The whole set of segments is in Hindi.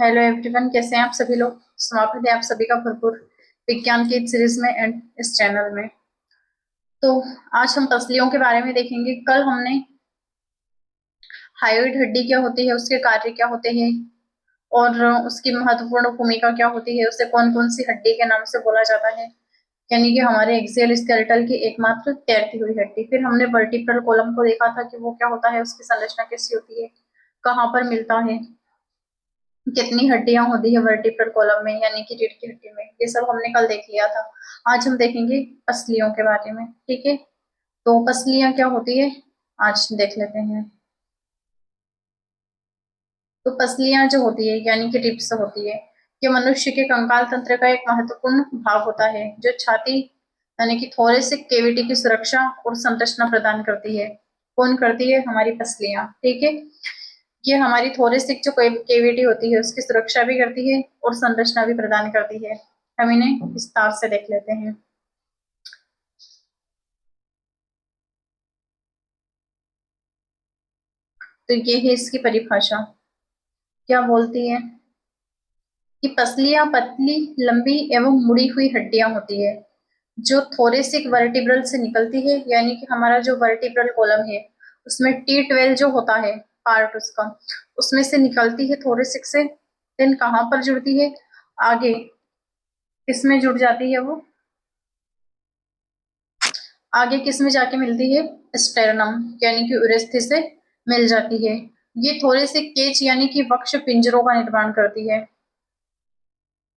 हेलो एवरीवन, कैसे हैं आप सभी लोग। स्वागत है आप सभी का भरपूर विज्ञान की इस सीरीज में एंड इस चैनल में। तो आज हम पसलियों के बारे में देखेंगे। कल हमने हायोइड हड्डी क्या होती है, उसके कार्य क्या होते हैं और उसकी महत्वपूर्ण भूमिका क्या होती है, उसे कौन कौन सी हड्डी के नाम से बोला जाता है, यानी कि हमारे एक्सियल स्केलेटल की एकमात्र तैरती हुई हड्डी। फिर हमने वर्टिब्रल कॉलम को देखा था कि वो क्या होता है, उसकी संरचना कैसी होती है, कहाँ पर मिलता है, कितनी हड्डियां होती है वर्टिब्रल कॉलम में यानी कि रीढ़ की हड्डी में। ये सब हमने कल देख लिया था। आज हम देखेंगे पसलियों के बारे में। ठीक है, तो पसलियां क्या होती है आज देख लेते हैं। तो पसलियां जो होती है यानी कि रिब्स होती है, ये मनुष्य के कंकाल तंत्र का एक महत्वपूर्ण भाग होता है जो छाती यानी कि थोरेसिक केविटी की सुरक्षा और संरचना प्रदान करती है। कौन करती है? हमारी पसलियां। ठीक है, ये हमारी थोरेसिक जो केविटी होती है उसकी सुरक्षा भी करती है और संरचना भी प्रदान करती है। हम इन्हें विस्तार से देख लेते हैं। तो ये है इसकी परिभाषा। क्या बोलती है कि पसलियां पतली, लंबी एवं मुड़ी हुई हड्डियां होती है जो थोरेसिक वर्टिब्रल से निकलती है, यानी कि हमारा जो वर्टिब्रल कॉलम है उसमें T12 जो होता है पार्ट उसका, उसमें से निकलती है थोरेसिक से। देन कहाँ पर जुड़ती है? आगे किसमें जुड़ जाती है वो? आगे किस में जाके मिलती है? स्टेरनम यानी कि उरेस्थी से मिल जाती है। ये थोड़े से केच यानी कि वक्ष पिंजरों का निर्माण करती है।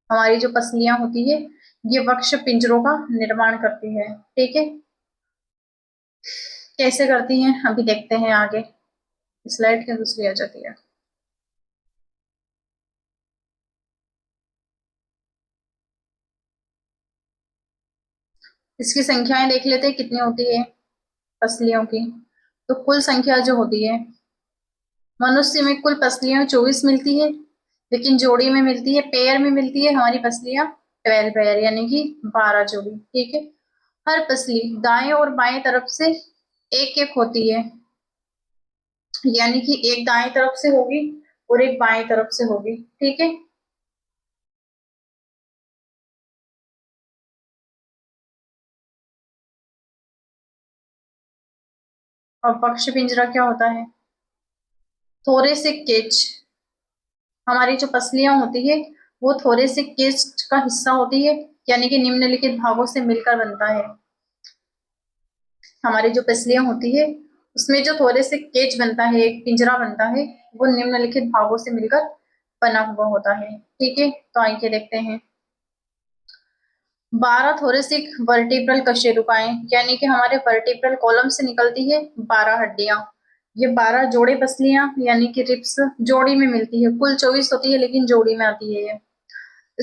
हमारी जो पसलियां होती है ये वक्ष पिंजरों का निर्माण करती है। ठीक है, कैसे करती हैं अभी देखते हैं आगे। स्लाइड की दूसरी आ जाती है। इसकी संख्याएं देख लेते हैं कितनी होती है पसलियों की। तो कुल संख्या जो होती है, मनुष्य में कुल पसलियां 24 मिलती है, लेकिन जोड़ी में मिलती है, पेयर में मिलती है हमारी पसलियां 12 पेयर यानी कि 12 जोड़ी। ठीक है, हर पसली दाएं और बाएं तरफ से एक एक होती है, यानी कि एक दाएं तरफ से होगी और एक बाएं तरफ से होगी। ठीक है, और पक्ष पिंजरा क्या होता है? थोड़े से केज। हमारी जो पसलियां होती है वो थोड़े से केज का हिस्सा होती है, यानी कि निम्नलिखित भागों से मिलकर बनता है। हमारी जो पसलियां होती है उसमें जो थोड़े से केज बनता है, एक पिंजरा बनता है, वो निम्नलिखित भागों से मिलकर बना हुआ होता है। ठीक है, तो आइए देखते हैं। 12 थोरेसिक वर्टिब्रल कशेरुकाएं यानी कि हमारे वर्टिब्रल कॉलम से निकलती है 12 हड्डियां। ये 12 जोड़े पसलियां यानी कि रिब्स जोड़ी में मिलती है। कुल 24 होती है लेकिन जोड़ी में आती है ये।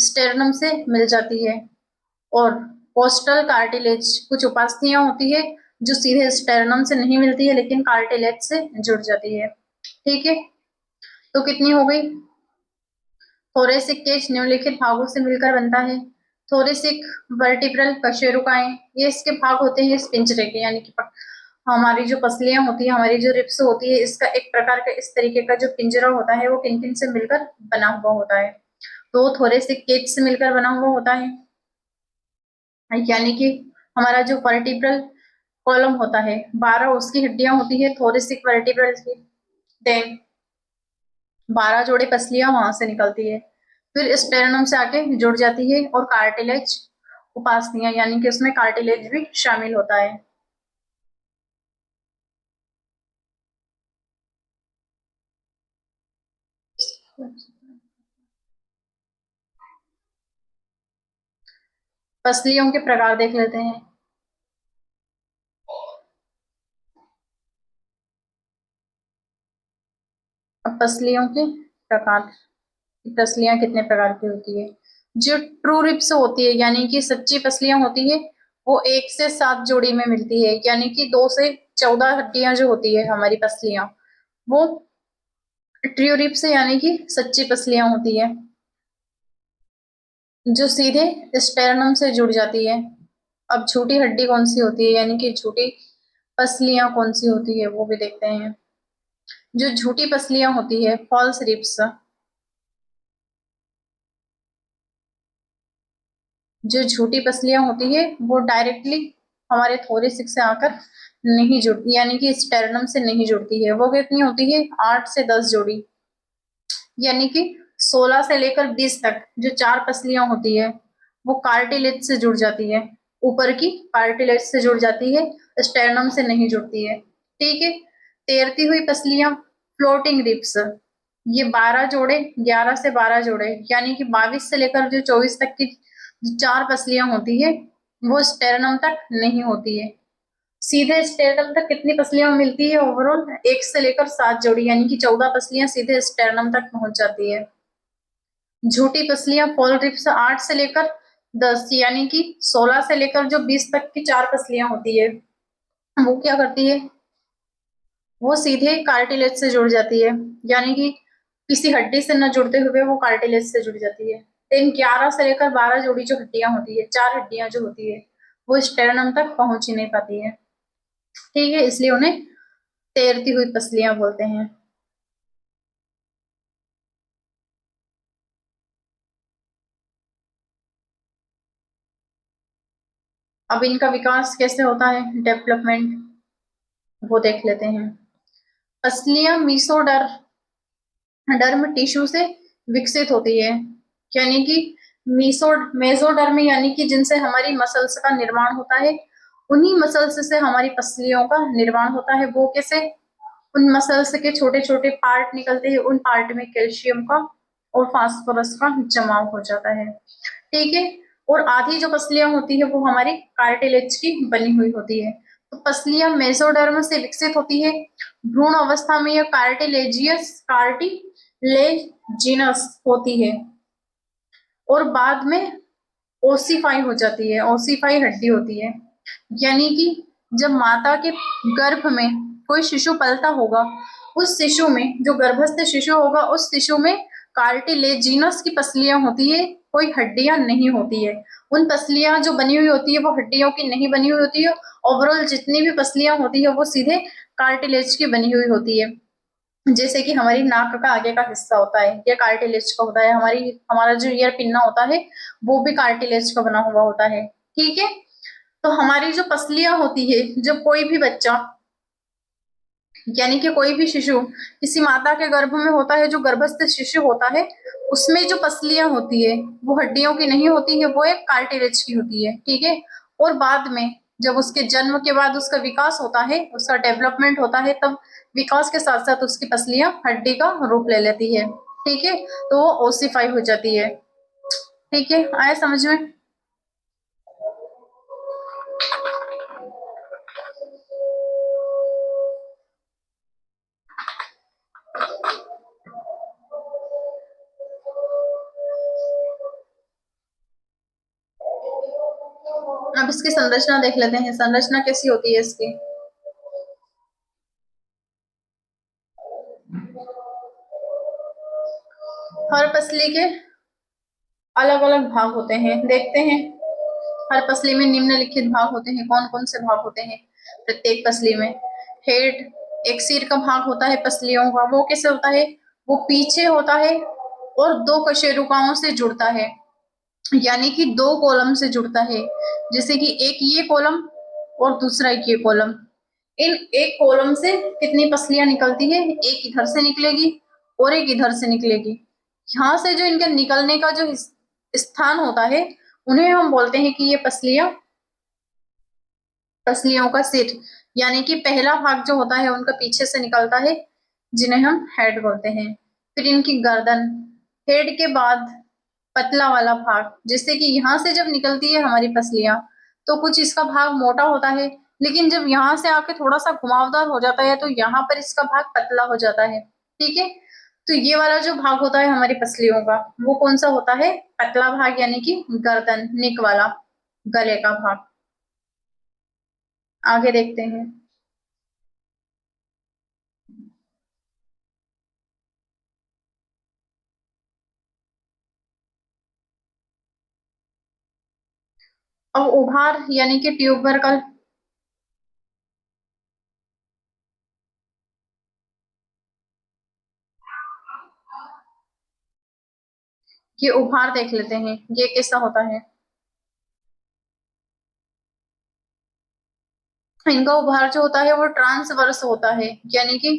स्टेरनम से मिल जाती है। और कोस्टल कार्टिलेज कुछ उपास्थियां होती है जो सीधे स्टेरनम से नहीं मिलती है लेकिन कार्टिलेज से जुड़ जाती है। ठीक है, तो कितनी हो गई? थोरेसिक केज निम्नलिखित भागों से मिलकर बनता है। थोरेसिक वर्टिब्रल कशेरुकाएं, ये इसके भाग होते हैं इस पिंजरे के, यानी कि हमारी जो पसलियां होती है, हमारी जो रिब्स होती है, इसका एक प्रकार का इस तरीके का जो पिंजरा होता है वो किन किन से मिलकर बना हुआ होता है? तो थोरेसिक केज से मिलकर बना हुआ होता है, यानी कि हमारा जो वर्टिब्रल कॉलम होता है 12 उसकी हड्डियां होती है थोरेसिक वर्टिब्रल की। देन 12 जोड़े पसलियां वहां से निकलती है, फिर स्टेरनम से आके जुड़ जाती है और कार्टिलेज उपासनियां यानी कि उसमें कार्टिलेज भी शामिल होता है। पसलियों के प्रकार देख लेते हैं। अब पसलियों के प्रकार, पसलियां कितने प्रकार की होती है? जो ट्रू रिप्स होती है यानी कि सच्ची पसलियां होती है वो 1 से 7 जोड़ी में मिलती है, यानी कि 2 से 14 हड्डियां जो होती है हमारी पसलियां, वो ट्रू रिप्स यानी कि सच्ची पसलियां होती है जो सीधे स्टेरनम से जुड़ जाती है। अब झूठी हड्डी कौन सी होती है, यानी कि झूठी पसलियां कौन सी होती है वो भी देखते हैं। जो झूठी पसलियां होती है फॉल्स रिप्स, जो झूठी पसलियां होती है वो डायरेक्टली हमारे थोरेसिक से आकर नहीं जुड़ती, यानी कि स्टेरनम से नहीं जुड़ती है। वो कितनी होती है? 8 से 10 जोड़ी, यानी कि 16 से लेकर 20 तक जो 4 पसलियां होती है वो कार्टिलेज से जुड़ जाती है, ऊपर की कार्टिलेज से जुड़ जाती है, स्टेरनम से नहीं जुड़ती है। ठीक है। तैरती हुई पसलियां, फ्लोटिंग रिब्स, ये 12 जोड़े, 11 से 12 जोड़े, यानी कि 22 से लेकर जो 24 तक की जो 4 पसलियां होती है वो स्टेरनम तक नहीं होती है। सीधे स्टेरनम तक कितनी पसलियां मिलती है ओवरऑल? 1 से लेकर 7 जोड़ी, यानी कि 14 पसलियां सीधे स्टेरनम तक पहुंच जाती है। झूठी पसलियां पोल रिप्स 8 से लेकर 10, यानी कि 16 से लेकर जो 20 तक की 4 पसलियां होती है वो क्या करती है? वो सीधे कार्टिलेज से जुड़ जाती है, यानी कि किसी हड्डी से न जुड़ते हुए वो कार्टिलेज से जुड़ जाती है। लेकिन 11 से लेकर 12 जोड़ी जो हड्डियां होती है, 4 हड्डियां जो होती है वो स्टेरनम तक पहुंच ही नहीं पाती है। ठीक है, इसलिए उन्हें तैरती हुई पसलियां बोलते हैं। अब इनका विकास कैसे होता है, डेवलपमेंट, वो देख लेते हैं। पसलियां डर्म टिश्यू से विकसित होती है, यानी कि मेसोडर्म, यानी कि जिनसे हमारी मसल्स का निर्माण होता है, उन्हीं मसल्स से हमारी पसलियों का निर्माण होता है। वो कैसे? उन मसल्स के छोटे छोटे पार्ट निकलते हैं, उन पार्ट में कैल्शियम का और फास्फोरस का जमाव हो जाता है। ठीक है। और आधी जो पसलियां होती है वो हमारी कार्टिलेज की बनी हुई होती है। तो पसलियां मेसोडर्म से विकसित होती है। भ्रूण अवस्था में यह कार्टिलेजिनस होती है और बाद में ओसीफाई हो जाती है। ओसीफाई हड्डी होती है, यानी कि जब माता के गर्भ में कोई शिशु पलता होगा, उस शिशु में, जो गर्भस्थ शिशु होगा, उस शिशु में कार्टिलेजिनस की पसलियां होती है, कोई हड्डियां नहीं होती है। उन पसलियां जो बनी हुई होती है वो हड्डियों की नहीं बनी हुई होती है। ओवरऑल जितनी भी पसलियां होती है वो सीधे कार्टिलेज की बनी हुई होती है। जैसे कि हमारी नाक का आगे का हिस्सा होता है, ये कार्टिलेज का होता है। हमारा जो ईयर पिन्ना होता है वो भी कार्टिलेज का बना हुआ होता है। ठीक है। तो हमारी जो पसलियां होती है, जब कोई भी बच्चा, यानी कि कोई भी शिशु किसी माता के गर्भ में होता है, जो गर्भस्थ शिशु होता है, उसमें जो पसलियां होती है वो हड्डियों की नहीं होती है, वो एक कार्टिलेज की होती है। ठीक है। और बाद में जब उसके जन्म के बाद उसका विकास होता है, उसका डेवलपमेंट होता है, तब विकास के साथ साथ उसकी पसलियां हड्डी का रूप ले लेती है। ठीक है। तो वो ओसिफाई हो जाती है। ठीक है, आया समझ में? अब इसकी संरचना देख लेते हैं, संरचना कैसी होती है इसकी। हर पसली के अलग अलग भाग होते हैं, देखते हैं। हर पसली में निम्नलिखित भाग होते हैं। कौन कौन से भाग होते हैं प्रत्येक पसली में? हेड, एक सिर का भाग होता है पसलियों का। वो कैसे होता है? वो पीछे होता है और दो कशेरुकाओं से जुड़ता है, यानी कि दो कॉलम से जुड़ता है। जैसे कि एक ये कॉलम और दूसरा एक ये कॉलम। इन एक कॉलम से कितनी पसलियां निकलती है? एक इधर से निकलेगी और एक इधर से निकलेगी। यहाँ से जो इनके निकलने का जो स्थान होता है उन्हें हम बोलते हैं कि ये पसलियों का सिर, यानी कि पहला भाग जो होता है उनका पीछे से निकलता है, जिन्हें हम हेड बोलते हैं। फिर इनकी गर्दन, हेड के बाद पतला वाला भाग, जिससे कि यहाँ से जब निकलती है हमारी पसलियां तो कुछ इसका भाग मोटा होता है, लेकिन जब यहाँ से आके थोड़ा सा घुमावदार हो जाता है तो यहाँ पर इसका भाग पतला हो जाता है। ठीक है। तो ये वाला जो भाग होता है हमारी पसलियों का, वो कौन सा होता है? पतला भाग, यानी कि गर्दन, नेक वाला, गले का भाग। आगे देखते हैं। अब उभार, यानी कि ट्यूबरकल। ये उभार देख लेते हैं, ये कैसा होता है। इनका उभार जो होता है वो ट्रांसवर्स होता है, यानी कि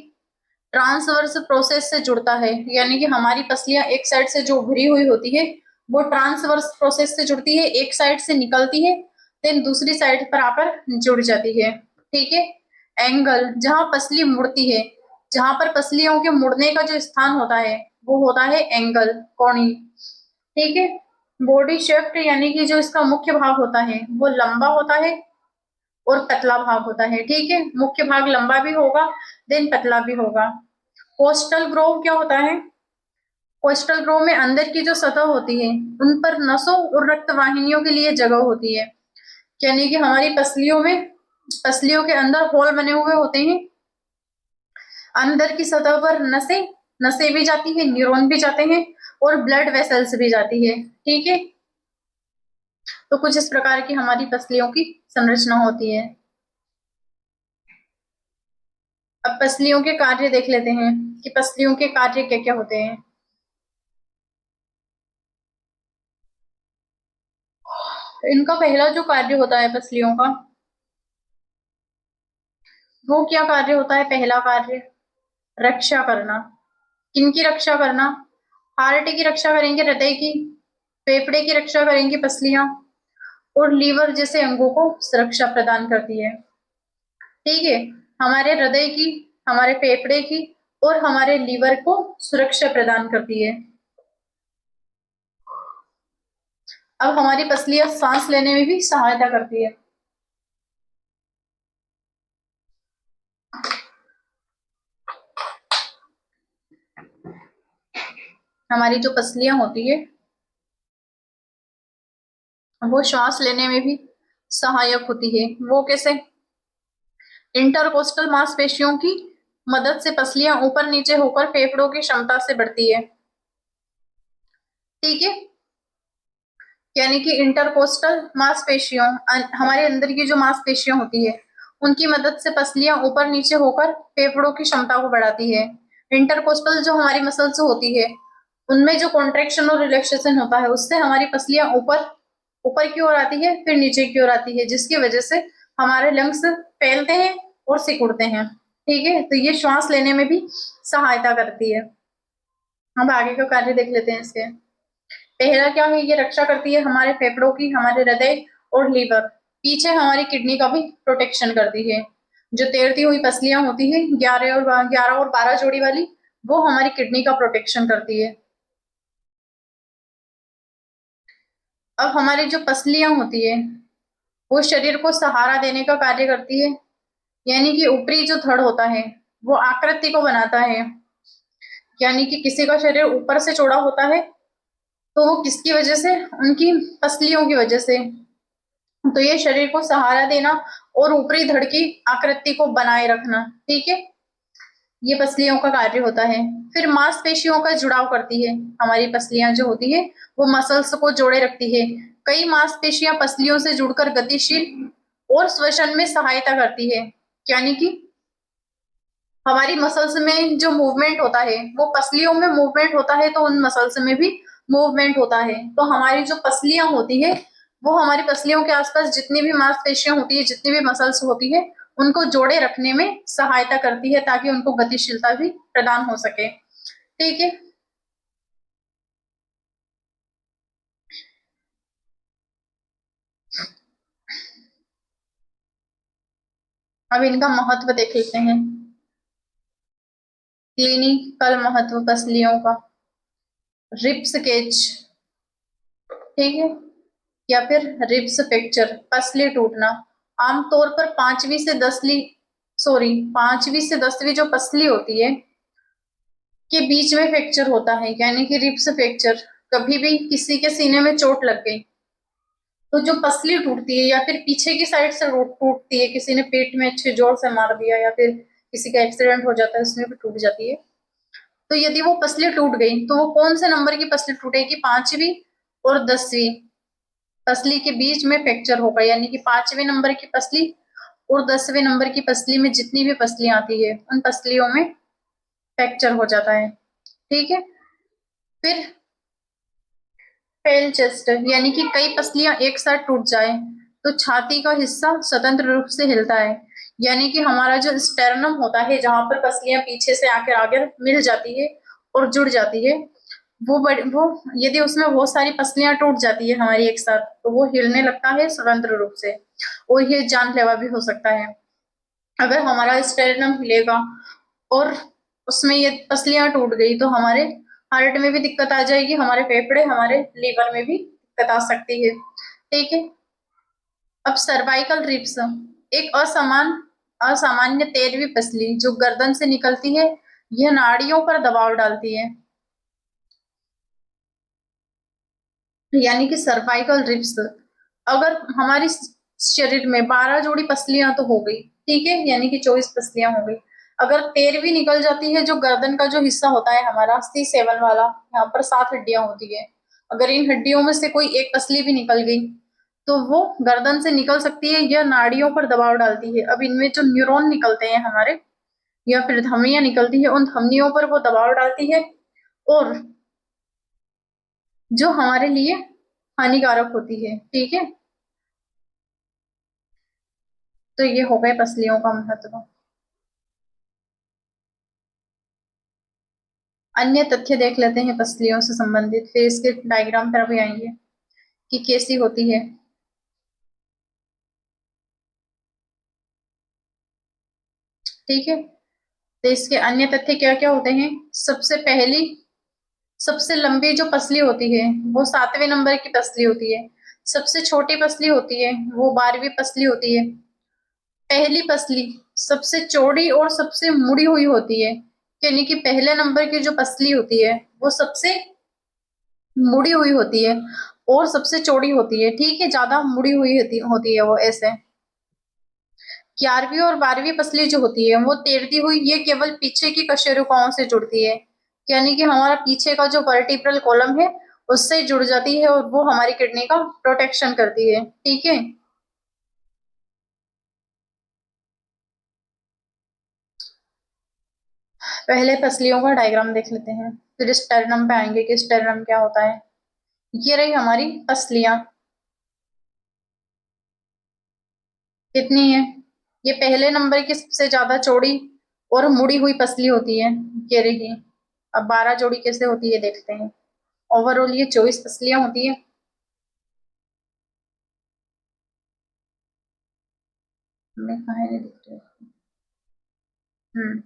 ट्रांसवर्स प्रोसेस से जुड़ता है, यानी कि हमारी पसलियां एक साइड से जो उभरी हुई होती है वो ट्रांसवर्स प्रोसेस से जुड़ती है, एक साइड से निकलती है, देन दूसरी साइड पर आकर जुड़ जाती है। ठीक है। एंगल, जहां पसली मुड़ती है, जहां पर पसलियों के मुड़ने का जो स्थान होता है वो होता है एंगल, कोणी। ठीक है। बॉडी शेफ्ट, यानी कि जो इसका मुख्य भाग होता है वो लंबा होता है और पतला भाग होता है। ठीक है। मुख्य भाग लंबा भी होगा, देन पतला भी होगा। कोस्टल ग्रोव क्या होता है? कोस्टल ग्रोव में अंदर की जो सतह होती है उन पर नसों और रक्त वाहिनियों के लिए जगह होती है, यानी कि हमारी पसलियों में, पसलियों के अंदर होल बने हुए होते हैं, अंदर की सतह पर नसें, नसें भी जाती है, न्यूरॉन भी जाते हैं और ब्लड वेसल्स भी जाती है। ठीक है। तो कुछ इस प्रकार की हमारी पसलियों की संरचना होती है। अब पसलियों के कार्य देख लेते हैं कि पसलियों के कार्य क्या क्या होते हैं। इनका पहला जो कार्य होता है पसलियों का, वो क्या कार्य होता है? पहला कार्य रक्षा करना। किनकी रक्षा करना? हार्ट की रक्षा करेंगे, हृदय की, फेफड़े की रक्षा करेंगी पसलियां, और लीवर जैसे अंगों को सुरक्षा प्रदान करती है। ठीक है। हमारे हृदय की, हमारे फेफड़े की और हमारे लीवर को सुरक्षा प्रदान करती है। अब हमारी पसलियां सांस लेने में भी सहायता करती है। हमारी जो पसलियां होती है वो श्वास लेने में भी सहायक होती है। वो कैसे? इंटरकोस्टल मांसपेशियों की मदद से पसलियां ऊपर नीचे होकर फेफड़ों की क्षमता से बढ़ती है। ठीक है। यानी कि इंटरकोस्टल मांसपेशियों, हमारे अंदर की जो मांसपेशियां होती है उनकी मदद से पसलियां ऊपर नीचे होकर फेफड़ों की क्षमता को बढ़ाती है। इंटरकोस्टल जो हमारी मसल्स होती है उनमें जो कॉन्ट्रेक्शन और रिलैक्सेशन होता है उससे हमारी पसलियां ऊपर, ऊपर की ओर आती है, फिर नीचे की ओर आती है, जिसकी वजह से हमारे लंग्स फैलते हैं और सिकुड़ते हैं। ठीक है। तो ये श्वास लेने में भी सहायता करती है। अब आगे का कार्य देख लेते हैं इसके। पहला क्या है? ये रक्षा करती है हमारे फेफड़ों की, हमारे हृदय और लीवर। पीछे हमारी किडनी का भी प्रोटेक्शन करती है। जो तैरती हुई पसलियां होती है 11 और 12 जोड़ी वाली, वो हमारी किडनी का प्रोटेक्शन करती है। अब हमारी जो पसलियां होती है वो शरीर को सहारा देने का कार्य करती है, यानी कि ऊपरी जो धड़ होता है वो आकृति को बनाता है, यानी कि किसी का शरीर ऊपर से चौड़ा होता है तो वो किसकी वजह से? उनकी पसलियों की वजह से। तो ये शरीर को सहारा देना और ऊपरी धड़ की आकृति को बनाए रखना। ठीक है। ये पसलियों का कार्य होता है। फिर मांसपेशियों का जुड़ाव करती है। हमारी पसलियां जो होती है वो मसल्स को जोड़े रखती है। कई मांसपेशियां पसलियों से जुड़कर गतिशील और श्वसन में सहायता करती है, यानी कि हमारी मसल्स में जो मूवमेंट होता है वो पसलियों में मूवमेंट होता है, तो उन मसल्स में भी मूवमेंट होता है। तो हमारी जो पसलियां होती है वो हमारी पसलियों के आसपास जितनी भी मांसपेशियां होती है, जितनी भी मसल्स होती है, उनको जोड़े रखने में सहायता करती है ताकि उनको गतिशीलता भी प्रदान हो सके। ठीक है। अब इनका महत्व देख लेते हैं। क्लिनिकल महत्व पसलियों का, रिब्स केज, ठीक है, या फिर रिब्स फ्रैक्चर, पसली टूटना। आमतौर पर 5वीं से 10वीं जो पसली होती है के बीच में फ्रैक्चर होता है, यानी कि रिब्स फ्रैक्चर। कभी भी किसी के सीने में चोट लग गई तो जो पसली टूटती है, या फिर पीछे की साइड से टूटती है, किसी ने पेट में अच्छे जोर से मार दिया या फिर किसी का एक्सीडेंट हो जाता है उसमें भी टूट जाती है। तो यदि वो पसली टूट गई तो वो कौन से नंबर की पसली टूटेगी? 5वीं और 10वीं पसली के बीच में फ्रैक्चर होगा, यानी कि 5वें नंबर की पसली और 10वें नंबर की पसली में जितनी भी पसलियां आती है उन पसलियों में फ्रैक्चर हो जाता है। ठीक है। फिर फेल चेस्ट, यानी कि कई पसलियां एक साथ टूट जाए तो छाती का हिस्सा स्वतंत्र रूप से हिलता है, यानी कि हमारा जो स्टेरनम होता है, जहां पर पसलियां पीछे से आकर आगे मिल जाती है और जुड़ जाती है, वो यदि उसमें बहुत सारी पसलियां टूट जाती है हमारी एक साथ, तो वो हिलने लगता है स्वतंत्र रूप से, और ये जानलेवा भी हो सकता है। अगर हमारा स्टेरनम हिलेगा और उसमें ये पसलियां टूट गई, तो हमारे हार्ट में भी दिक्कत आ जाएगी, हमारे फेफड़े, हमारे लीवर में भी दिक्कत आ सकती है। ठीक है। अब सर्वाइकल रिब्स, एक असामान्य 13वीं पसली जो गर्दन से निकलती है, यह नाड़ियों पर दबाव डालती है। यानी कि सर्वाइकल रिब्स, अगर हमारी शरीर में 12 जोड़ी पसलियां तो हो गई, ठीक है, यानी कि 24 पसलियां हो गई। अगर 13वीं निकल जाती है, जो गर्दन का जो हिस्सा होता है हमारा C7 वाला, यहाँ पर 7 हड्डियां होती है, अगर इन हड्डियों में से कोई एक पसली भी निकल गई, तो वो गर्दन से निकल सकती है या नाड़ियों पर दबाव डालती है। अब इनमें जो न्यूरॉन निकलते हैं हमारे, या फिर धमनियां निकलती है, उन धमनियों पर वो दबाव डालती है, और जो हमारे लिए हानिकारक होती है। ठीक है। तो ये हो गए पसलियों का महत्व। अन्य तथ्य देख लेते हैं पसलियों से संबंधित, फिर इसके डायग्राम पर भी आएंगे कि कैसी होती है। ठीक है। तो इसके अन्य तथ्य क्या क्या होते हैं? सबसे लंबी जो पसली होती है, वो 7वें नंबर की पसली होती है। सबसे छोटी पसली होती है, वो 12वीं पसली होती है। पहली पसली सबसे चौड़ी और सबसे मुड़ी हुई होती है, यानी कि पहले नंबर की जो पसली होती है, वो सबसे मुड़ी हुई होती है और सबसे चौड़ी होती है। ठीक है, ज्यादा मुड़ी हुई होती है वो ऐसे। 11वीं और 12वीं पसली जो होती है, वो तैरती हुई, ये केवल पीछे की कशेरुकाओं से जुड़ती है, यानी कि हमारा पीछे का जो वर्टिब्रल कॉलम है, उससे जुड़ जाती है, और वो हमारी किडनी का प्रोटेक्शन करती है। ठीक है। पहले पसलियों का डायग्राम देख लेते हैं, फिर स्टेरनम पे आएंगे कि स्टेरनम क्या होता है। ये रही हमारी पसलियां, कितनी है? ये पहले नंबर की सबसे ज्यादा चौड़ी और मुड़ी हुई पसली होती है, ये रही। अब 12 जोड़ी कैसे होती है देखते हैं। ओवरऑल ये 24 पसलियां होती है। हमें कहाँ नहीं दिख रही। हम्म।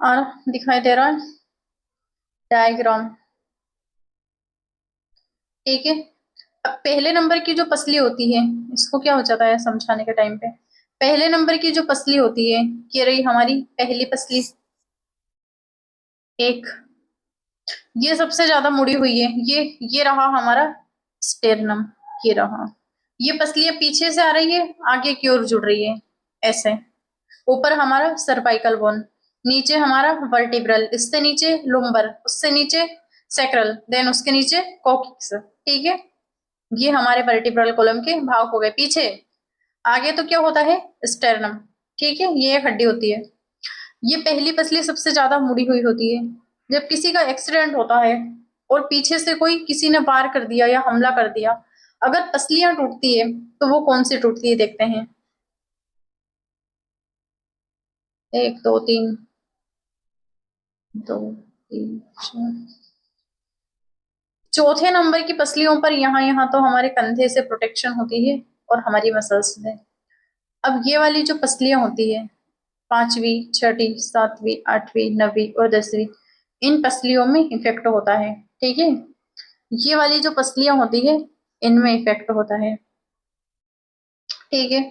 और दिखाई दे रहा है डायग्राम। ठीक है। अब पहले नंबर की जो पसली होती है, इसको क्या हो जाता है समझाने के टाइम पे। पहले नंबर की जो पसली होती है, ये रही हमारी पहली पसली, एक, ये सबसे ज्यादा मुड़ी हुई है, ये रहा हमारा स्टेरनम, ये रहा। ये पसलियां पीछे से आ रही है, आगे की ओर जुड़ रही है ऐसे। ऊपर हमारा सर्वाइकल बोन, नीचे हमारा वर्टिब्रल, इससे नीचे लुम्बर, उससे नीचे सैक्रल, देन उसके नीचे कोक्सिक्स। ठीक है। ये हमारे वर्टिब्रल कॉलम के भाग हो गए पीछे। आगे तो क्या होता है? स्टेरनम। ठीक है, ये एक हड्डी होती है। ये पहली पसली सबसे ज्यादा मुड़ी हुई होती है। जब किसी का एक्सीडेंट होता है और पीछे से कोई किसी ने वार कर दिया या हमला कर दिया, अगर पसलियां टूटती है, तो वो कौन सी टूटती है देखते हैं। 1 2 3, 2 3 4, चौथे नंबर की पसलियों पर यहाँ तो हमारे कंधे से प्रोटेक्शन होती है और हमारी मसल्स से। अब ये वाली जो पसलियां होती है, 5वीं, 6ठी, 7वीं, 8वीं, 9वीं और 10वीं, इन पसलियों में इफेक्ट होता है। ठीक है। ये वाली जो पसलियां होती है, इनमें इफेक्ट होता है। ठीक है।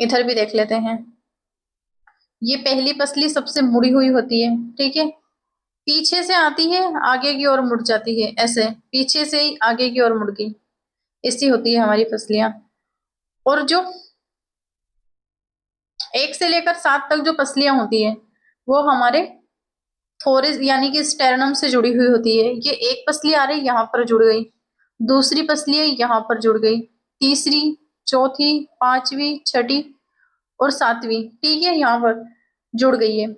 इधर भी देख लेते हैं। ये पहली पसली सबसे मुड़ी हुई होती है। ठीक है। पीछे से आती है, आगे की ओर मुड़ जाती है ऐसे, पीछे से ही आगे की ओर मुड़ गई, ऐसी होती है हमारी पसलियां। और जो 1 से लेकर 7 तक जो पसलियां होती है, वो हमारे थोरिस यानी कि स्टेरनम से जुड़ी हुई होती है। ये एक पसली आ रही, यहाँ पर जुड़ गई, दूसरी पसली है, यहाँ पर जुड़ गई, तीसरी, चौथी, 5वीं, 6ठी और 7वीं, ठीक है, यहाँ पर जुड़ गई है।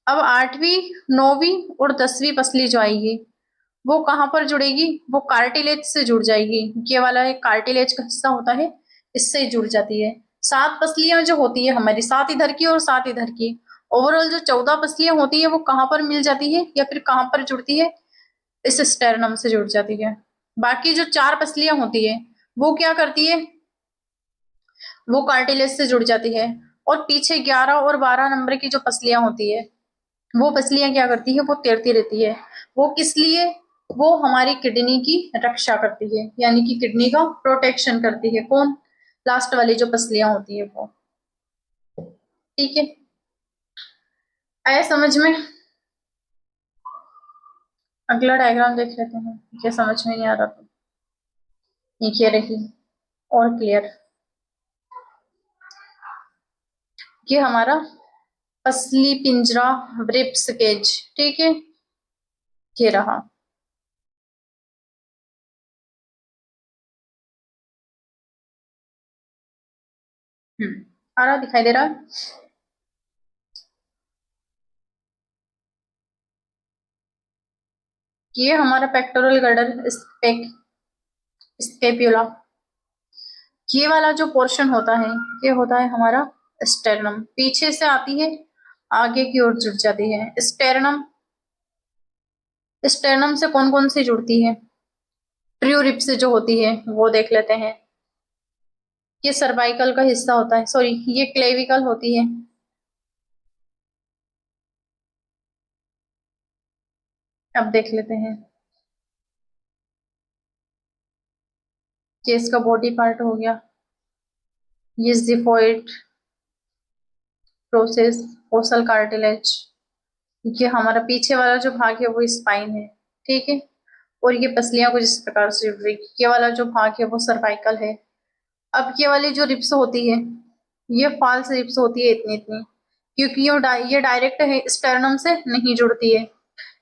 अब 8वीं, 9वीं और 10वीं पसली जो आएगी, वो कहाँ पर जुड़ेगी, वो कार्टिलेज से जुड़ जाएगी। ये वाला एक कार्टिलेज का हिस्सा होता है, इससे जुड़ जाती है। 7 पसलियां जो होती है हमारी, 7 इधर की और 7 इधर की, ओवरऑल जो 14 पसलियां होती है वो कहाँ पर मिल जाती है या फिर कहाँ पर जुड़ती है, इस स्टेरनम से जुड़ जाती है। बाकी जो 4 पसलियां होती है वो क्या करती है, वो कार्टिलेज से जुड़ जाती है। और पीछे 11 और 12 नंबर की जो पसलियां होती है, वो पसलियां क्या करती है, वो तैरती रहती है। वो किस लिए, वो हमारी किडनी की रक्षा करती है, यानी कि किडनी का प्रोटेक्शन करती है। कौन, लास्ट वाली जो पसलियां होती है वो। ठीक है, आया समझ में। अगला डायग्राम देख लेते हैं, ये समझ में नहीं आ रहा तो ये रही और क्लियर। ये हमारा पसली पिंजरा, रिब्स केज, ठीक है, ये रहा। आ रहा, दिखाई दे रहा। ये हमारा पेक्टोरल गर्डल, स्केप्यूला। ये वाला जो पोर्शन होता है, ये होता है हमारा स्टेरनम। पीछे से आती है, आगे की ओर जुड़ जाती है। स्टेरनम, स्टेरनम से कौन कौन सी जुड़ती है, प्रियो रिब्स जो होती है वो देख लेते हैं। ये सर्वाइकल का हिस्सा होता है, सॉरी ये क्लेविकल होती है। अब देख लेते हैं, ये इसका बॉडी पार्ट हो गया। ये जिफोइड प्रोसेस, फोसल कार्टिलेज। ये हमारा पीछे वाला जो भाग है वो स्पाइन है, ठीक है। और ये पसलियां कुछ इस प्रकार से जुड़ रही। ये वाला जो भाग है वो सर्वाइकल है। अब ये वाली जो रिब्स होती है, ये फॉल्स रिब्स होती है इतनी इतनी, क्योंकि ये डायरेक्ट है स्टेरनम से नहीं जुड़ती है।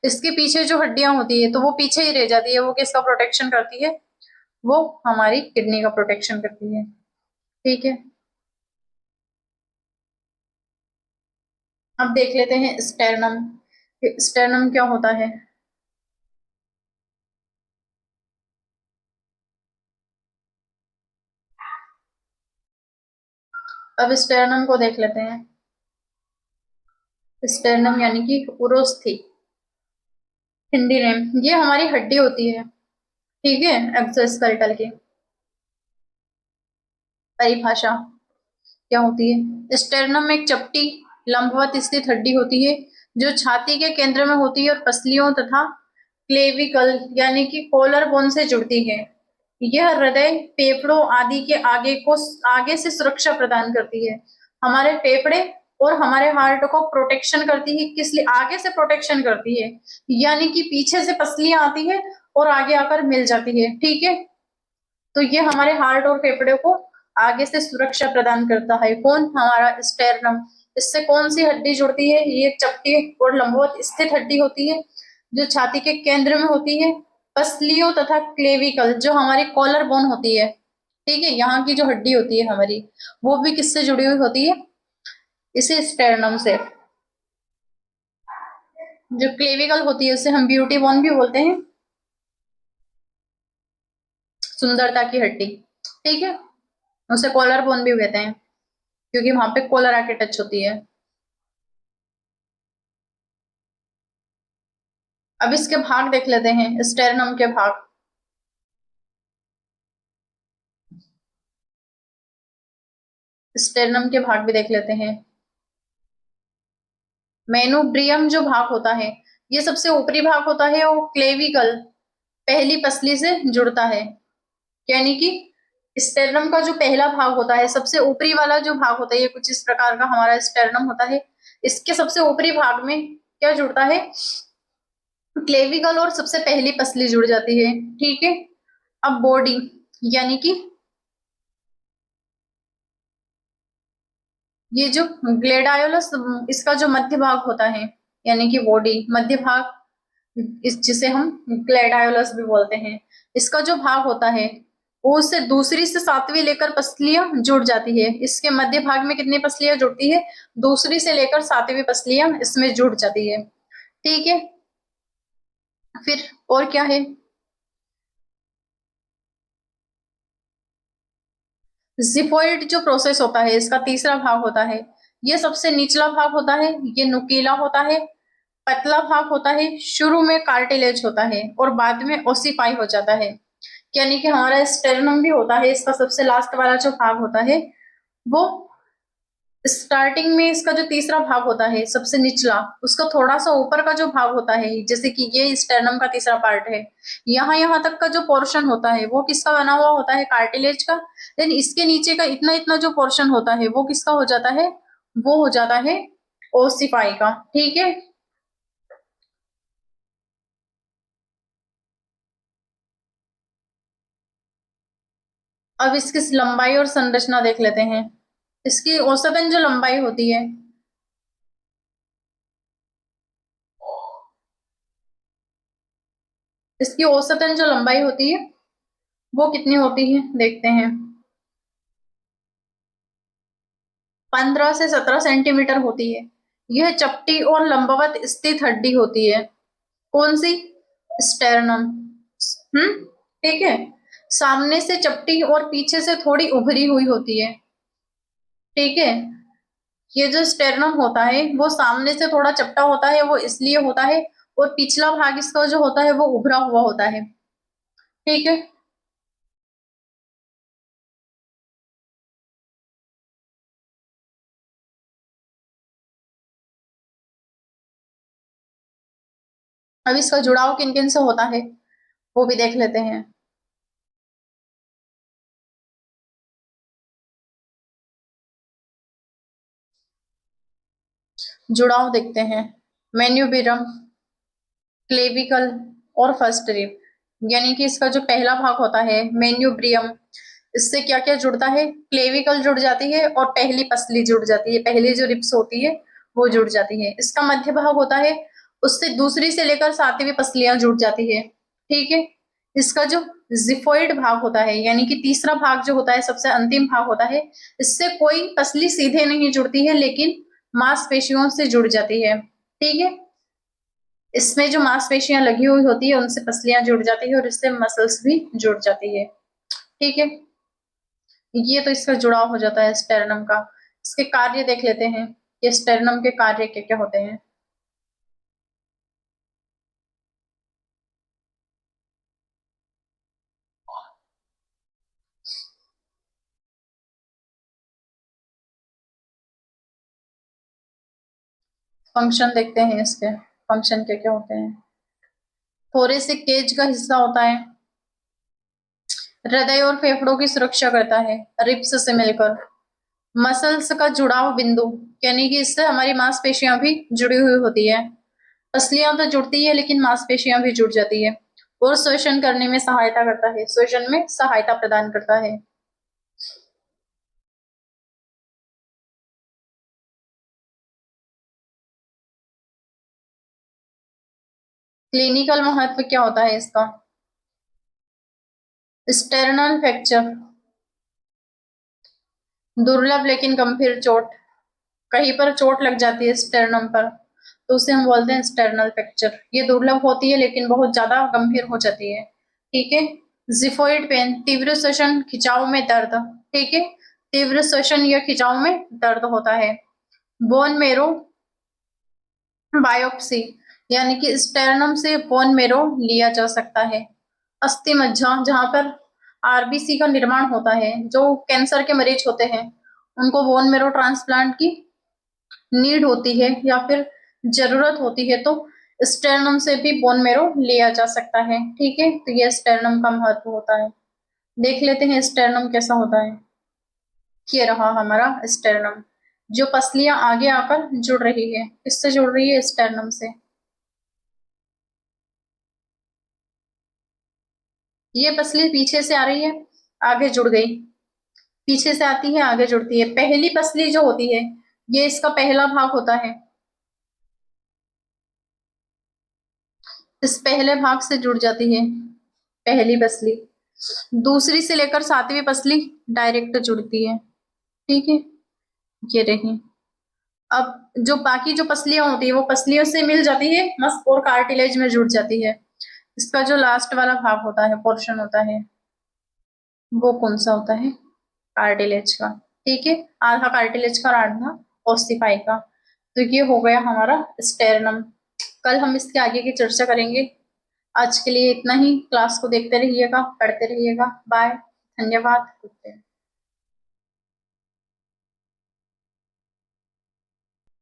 इसके पीछे जो हड्डियां होती है तो वो पीछे ही रह जाती है। वो किसका प्रोटेक्शन करती है, वो हमारी किडनी का प्रोटेक्शन करती है, ठीक है। अब देख लेते हैं स्टेरनम। स्टेरनम क्या होता है, अब स्टेरनम को देख लेते हैं। स्टेरनम यानी कि उरोस्थी, हिंदी नेम। ये हमारी हड्डी होती है, ठीक है, एक्सोस्केलेटल की परिभाषा क्या होती है। स्टेरनम एक चपटी लंबवत स्थित हड्डी होती है जो छाती के केंद्र में होती है और पसलियों तथा क्लेविकल यानी कि कॉलर बोन से जुड़ती है। यह हृदय, फेफड़ों आदि के आगे से सुरक्षा प्रदान करती है। हमारे फेफड़े और हमारे हार्ट को प्रोटेक्शन करती है। किस लिए, आगे से प्रोटेक्शन करती है, यानी कि पीछे से पसलियां आती है और आगे आकर मिल जाती है, ठीक है। तो ये हमारे हार्ट और फेफड़े को आगे से सुरक्षा प्रदान करता है। कौन, हमारा स्टेरनम। इससे कौन सी हड्डी जुड़ती है, ये चपटी और लंबवत स्थित हड्डी होती है जो छाती के केंद्र में होती है। पसलियों तथा क्लेविकल जो हमारी कॉलर बोन होती है, ठीक है, यहाँ की जो हड्डी होती है हमारी, वो भी किससे जुड़ी हुई होती है, इसे स्टेरनम से। जो क्लेविकल होती है उसे हम ब्यूटी बोन भी बोलते हैं, सुंदरता की हड्डी, ठीक है। उसे कॉलर बोन भी कहते हैं क्योंकि वहां पे कॉलर आके टच होती है। अब इसके भाग देख लेते हैं, स्टेरनम के भाग। स्टेरनम के भाग भी देख लेते हैं। मेनोब्रियम जो भाग होता है, ये सबसे ऊपरी भाग होता है, वो क्लेविकल पहली पसली से जुड़ता है। यानी कि स्टेरनम का जो पहला भाग होता है, सबसे ऊपरी वाला जो भाग होता है, ये कुछ इस प्रकार का हमारा स्टेरनम होता है। इसके सबसे ऊपरी भाग में क्या जुड़ता है, क्लेविकल और सबसे पहली पसली जुड़ जाती है, ठीक है। अब बॉडी यानी कि ये जो ग्लेडायोलस, इसका जो मध्य भाग होता है, यानी कि बॉडी मध्य भाग, इस जिसे हम ग्लेडायोलस भी बोलते हैं, इसका जो भाग होता है वो उससे दूसरी से सातवीं लेकर पसलियां जुड़ जाती है। इसके मध्य भाग में कितनी पसलियां जुड़ती है, दूसरी से लेकर सातवीं पसलियां इसमें जुड़ जाती है, ठीक है। फिर और क्या है, जिफोइड जो प्रोसेस होता है इसका तीसरा भाग होता है, ये सबसे निचला भाग होता है, ये नुकीला होता है, पतला भाग होता है, शुरू में कार्टिलेज होता है और बाद में ओसिफाई हो जाता है। यानी कि हमारा स्टेरनम भी होता है, इसका सबसे लास्ट वाला जो भाग होता है वो स्टार्टिंग में इसका जो तीसरा भाग होता है सबसे निचला, उसका थोड़ा सा ऊपर का जो भाग होता है, जैसे कि ये स्टेरनम का तीसरा पार्ट है, यहाँ तक का जो पोर्शन होता है वो किसका बना हुआ होता है, कार्टिलेज का। देन इसके नीचे का इतना इतना जो पोर्शन होता है वो किसका हो जाता है, वो हो जाता है ओसिफाई का। ठीक है, अब इसकी लंबाई और संरचना देख लेते हैं। इसकी औसतन जो लंबाई होती है, इसकी औसतन जो लंबाई होती है वो कितनी होती है देखते हैं। 15 से 17 सेंटीमीटर होती है। यह चपटी और लंबवत स्थित हड्डी होती है। कौन सी, स्टेरनम। ठीक है, सामने से चपटी और पीछे से थोड़ी उभरी हुई होती है। ठीक है, ये जो स्टेरनम होता है वो सामने से थोड़ा चपटा होता है, वो इसलिए होता है, और पिछला भाग इसका जो होता है वो उभरा हुआ होता है। ठीक है, अब इसका जुड़ाव किन किन से होता है वो भी देख लेते हैं। जुड़ाव देखते हैं, मेन्यूबिरम, क्लेविकल और फर्स्ट रिब। यानी कि इसका जो पहला भाग होता है मेन्यूब्रियम, इससे क्या क्या जुड़ता है, क्लेविकल जुड़ जाती है और पहली पसली जुड़ जाती है, पहली जो रिब्स होती है वो जुड़ जाती है। इसका मध्य भाग होता है, उससे दूसरी से लेकर सातवीं पसलियां जुड़ जाती है। ठीक है, इसका जो जिफोइड भाग होता है, यानी कि तीसरा भाग जो होता है सबसे अंतिम भाग होता है, इससे कोई पसली सीधे नहीं जुड़ती है लेकिन मांसपेशियों से जुड़ जाती है। ठीक है, इसमें जो मांसपेशियां लगी हुई होती है उनसे पसलियां जुड़ जाती है और इससे मसल्स भी जुड़ जाती है। ठीक है, ये तो इसका जुड़ाव हो जाता है स्टेरनम का। इसके कार्य देख लेते हैं, ये स्टेरनम के कार्य क्या क्या होते हैं। फंक्शन देखते हैं इसके, फंक्शन क्या क्या होते हैं। थोरेसिक केज का हिस्सा होता है, हृदय और फेफड़ों की सुरक्षा करता है रिब्स से मिलकर। मसल्स का जुड़ाव बिंदु, यानी कि इससे हमारी मांसपेशियां भी जुड़ी हुई होती है। पसलियां तो जुड़ती है लेकिन मांसपेशियां भी जुड़ जाती है। और श्वसन करने में सहायता करता है, श्वसन में सहायता प्रदान करता है। क्लिनिकल महत्व क्या होता है इसका, स्टेरनल फ्रैक्चर, दुर्लभ लेकिन गंभीर चोट, कहीं पर चोट लग जाती है स्टेरनम पर तो उसे हम बोलते हैं स्टेरनल फ्रैक्चर। ये दुर्लभ होती है लेकिन बहुत ज्यादा गंभीर हो जाती है। ठीक है, जिफोइड पेन, तीव्र श्वसन खिंचाव में दर्द। ठीक है, तीव्र श्वसन या खिंचाव में दर्द होता है। बोन मेरो बायोप्सी, यानी कि स्टेरनम से बोन मेरो लिया जा सकता है। अस्थि मज्जा, जहां पर आरबीसी का निर्माण होता है, जो कैंसर के मरीज होते हैं उनको बोन मेरो ट्रांसप्लांट की नीड होती है या फिर जरूरत होती है तो स्टेरनम से भी बोन मेरो लिया जा सकता है। ठीक है, तो ये स्टेरनम का महत्व होता है। देख लेते हैं स्टेरनम कैसा होता है। ये रहा हमारा स्टेरनम, जो पसलियां आगे आकर जुड़ रही है, किससे जुड़ रही है, स्टेरनम से। ये पसली पीछे से आ रही है, आगे जुड़ गई, पीछे से आती है आगे जुड़ती है। पहली पसली जो होती है ये इसका पहला भाग होता है, इस पहले भाग से जुड़ जाती है पहली पसली। दूसरी से लेकर सातवीं पसली डायरेक्ट जुड़ती है। ठीक है, ये रही। अब जो बाकी जो पसलियां होती है वो पसलियों से मिल जाती है, मस्क और कार्टिलेज में जुड़ जाती है। इसका जो लास्ट वाला भाग होता है, पोर्शन होता है, वो कौन सा होता है? कार्टिलेज का। ठीक है, आधा कार्टिलेज का और आधा ओसिफाई का। तो ये हो गया हमारा स्टेरनम। कल हम इसके आगे की चर्चा करेंगे। आज के लिए इतना ही। क्लास को देखते रहिएगा, पढ़ते रहिएगा। बाय, धन्यवाद।